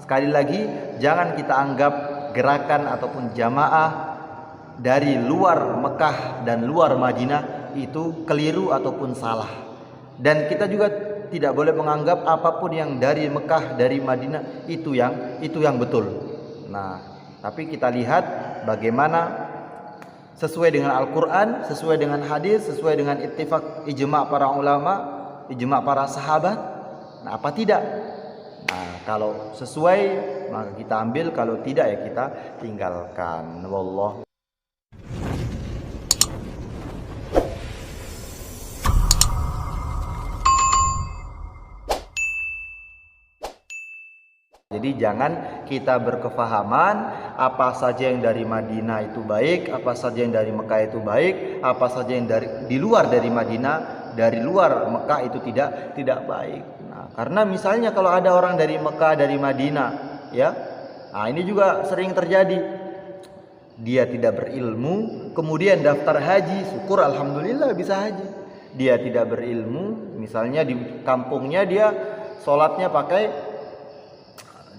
sekali lagi jangan kita anggap gerakan ataupun jamaah dari luar Mekah dan luar Madinah itu keliru ataupun salah. Dan kita juga tidak boleh menganggap apapun yang dari Mekah, dari Madinah itu yang betul. Nah, tapi kita lihat bagaimana sesuai dengan Al-Quran, sesuai dengan hadis, sesuai dengan ittifaq ijma' para ulama, ijma' para sahabat. Nah, apa tidak? Nah, kalau sesuai maka kita ambil, kalau tidak ya kita tinggalkan. Wallah. Jadi jangan kita berkefahaman apa saja yang dari Madinah itu baik, apa saja yang dari Mekah itu baik, apa saja yang di luar dari Madinah, dari luar Mekah itu tidak baik. Nah, karena misalnya kalau ada orang dari Mekah, dari Madinah, ya, nah ini juga sering terjadi. Dia tidak berilmu, kemudian daftar haji, syukur alhamdulillah bisa haji. Dia tidak berilmu, misalnya di kampungnya dia sholatnya pakai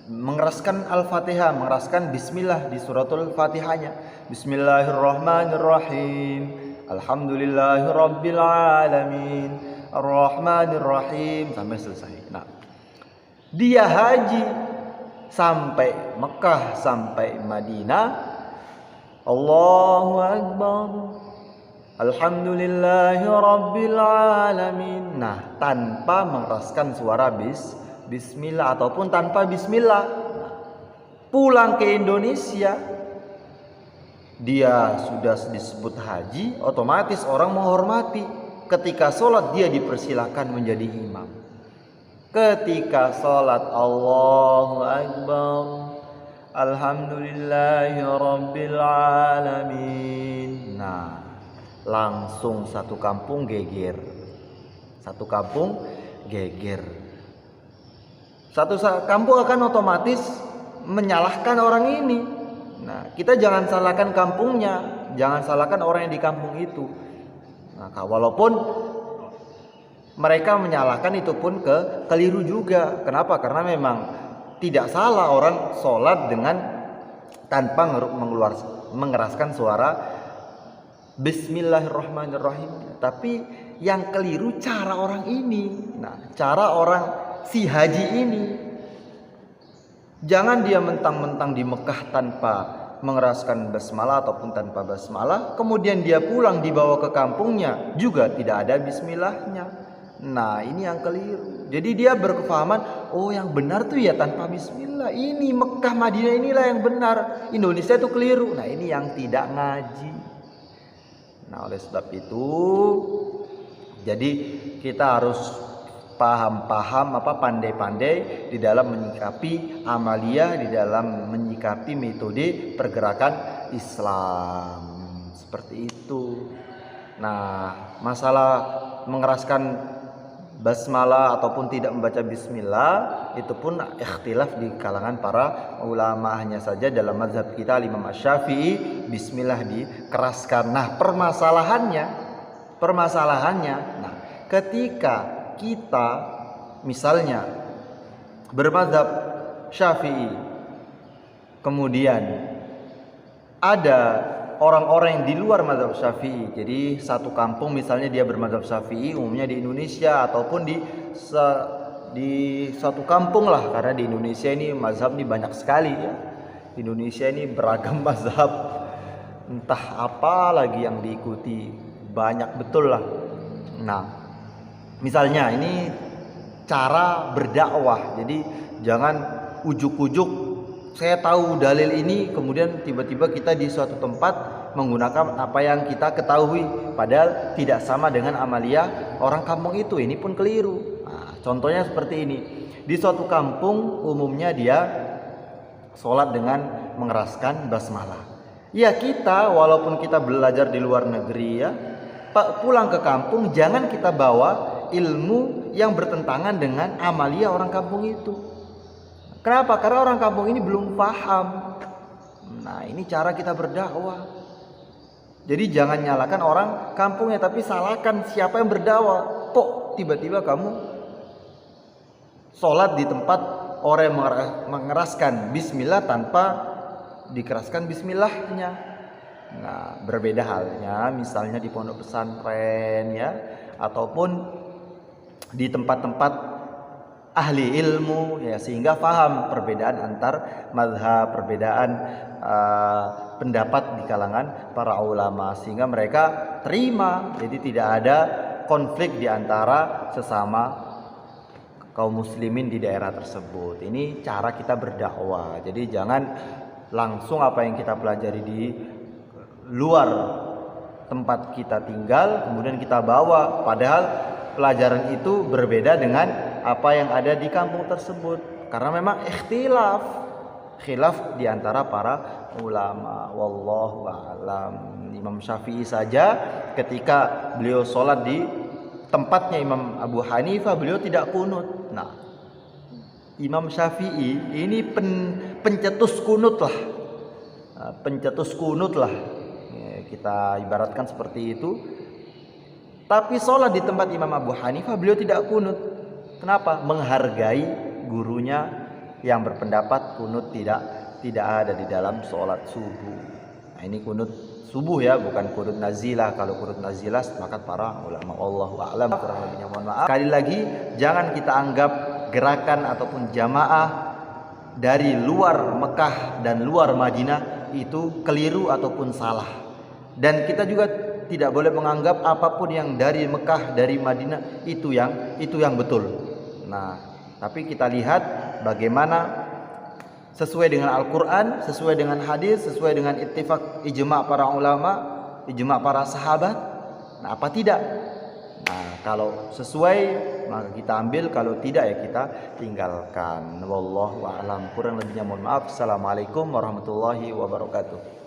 mengeraskan Al-Fatihah, mengeraskan bismillah di suratul Fatihahnya. Bismillahirrahmanirrahim. Alhamdulillahirabbil alamin. Arrahmanirrahim sampai selesai. Nah, dia haji sampai Mekah, sampai Madinah. Allahu akbar. Alhamdulillahirabbil alamin. Nah, tanpa mengeraskan suara bismillah ataupun tanpa bismillah. Pulang ke Indonesia, dia sudah disebut haji, otomatis orang menghormati. Ketika sholat dia dipersilakan menjadi imam. Ketika sholat Allahu akbar, alhamdulillahirabbil alamin. Nah, langsung satu kampung geger. Satu kampung geger. Satu kampung akan otomatis menyalahkan orang ini. Nah, kita jangan salahkan kampungnya, jangan salahkan orang yang di kampung itu. Nah, walaupun mereka menyalahkan itu pun keliru juga. Kenapa? Karena memang tidak salah orang sholat dengan tanpa mengeraskan suara Bismillahirrahmanirrahim. Tapi yang keliru cara orang ini. Nah, cara orang si haji ini. Jangan dia mentang-mentang di Mekah tanpa mengeraskan basmalah ataupun tanpa basmalah, kemudian dia pulang dibawa ke kampungnya juga tidak ada bismillahnya. Nah, ini yang keliru. Jadi dia berkefahaman, oh yang benar tuh ya tanpa bismillah. Ini Mekah Madinah inilah yang benar. Indonesia itu keliru. Nah, ini yang tidak ngaji. Nah, oleh sebab itu jadi kita harus pandai-pandai di dalam menyikapi amaliyah, di dalam menyikapi metode pergerakan Islam. Seperti itu. Nah, masalah mengeraskan basmalah ataupun tidak membaca bismillah itu pun ikhtilaf di kalangan para ulama. Hanya saja dalam mazhab kita Imam Asy-Syafi'i bismillah dikeraskan. Nah, permasalahannya nah, ketika kita misalnya bermazhab Syafi'i, kemudian ada orang-orang yang di luar mazhab Syafi'i. Jadi satu kampung misalnya dia bermazhab Syafi'i, umumnya di Indonesia ataupun di suatu kampung lah, karena di Indonesia ini mazhab ini banyak sekali ya. Di Indonesia ini beragam mazhab, entah apa lagi yang diikuti, banyak betul lah. Nah, misalnya ini cara berdakwah. Jadi jangan ujuk-ujuk saya tahu dalil ini kemudian tiba-tiba kita di suatu tempat menggunakan apa yang kita ketahui padahal tidak sama dengan amaliyah orang kampung itu. Ini pun keliru. Nah, contohnya seperti ini. Di suatu kampung umumnya dia sholat dengan mengeraskan basmalah. Ya, kita walaupun kita belajar di luar negeri ya, pulang ke kampung jangan kita bawa ilmu yang bertentangan dengan amaliyah orang kampung itu. Kenapa? Karena orang kampung ini belum paham. Nah, ini cara kita berdakwah. Jadi jangan nyalakan orang kampungnya, tapi salahkan siapa yang berdakwah. Kok tiba-tiba kamu sholat di tempat orang yang mengeraskan bismillah tanpa dikeraskan bismillahnya. Nah, berbeda halnya misalnya di pondok pesantren ya, ataupun di tempat-tempat ahli ilmu ya, sehingga paham perbedaan antar mazhab, perbedaan pendapat di kalangan para ulama, sehingga mereka terima. Jadi tidak ada konflik di antara sesama kaum muslimin di daerah tersebut. Ini cara kita berdakwah. Jadi jangan langsung apa yang kita pelajari di luar tempat kita tinggal kemudian kita bawa, padahal pelajaran itu berbeda dengan apa yang ada di kampung tersebut, karena memang khilaf di antara para ulama. Wallahu a'lam. Imam Syafi'i saja ketika beliau sholat di tempatnya Imam Abu Hanifah, beliau tidak kunut. Nah, Imam Syafi'i ini pencetus kunut lah, ya, kita ibaratkan seperti itu. Tapi sholat di tempat Imam Abu Hanifah beliau tidak kunut. Kenapa? Menghargai gurunya yang berpendapat kunut tidak ada di dalam sholat subuh. Nah, ini kunut subuh ya, bukan kunut nazilah. Kalau kunut nazilah sepakat para ulama. Wallahu a'lam. Kurang lebihnya mohon maaf. Sekali lagi, jangan kita anggap gerakan ataupun jamaah dari luar Mekah dan luar Madinah itu keliru ataupun salah. Dan kita juga tidak boleh menganggap apapun yang dari Mekah, dari Madinah itu yang betul. Nah, tapi kita lihat bagaimana sesuai dengan Al-Quran, sesuai dengan hadis, sesuai dengan ittifaq ijma' para ulama, ijma' para sahabat. Nah, apa tidak? Nah, kalau sesuai maka kita ambil, kalau tidak ya kita tinggalkan. Wallahu a'lam. Kurang lebihnya mohon maaf. Assalamualaikum warahmatullahi wabarakatuh.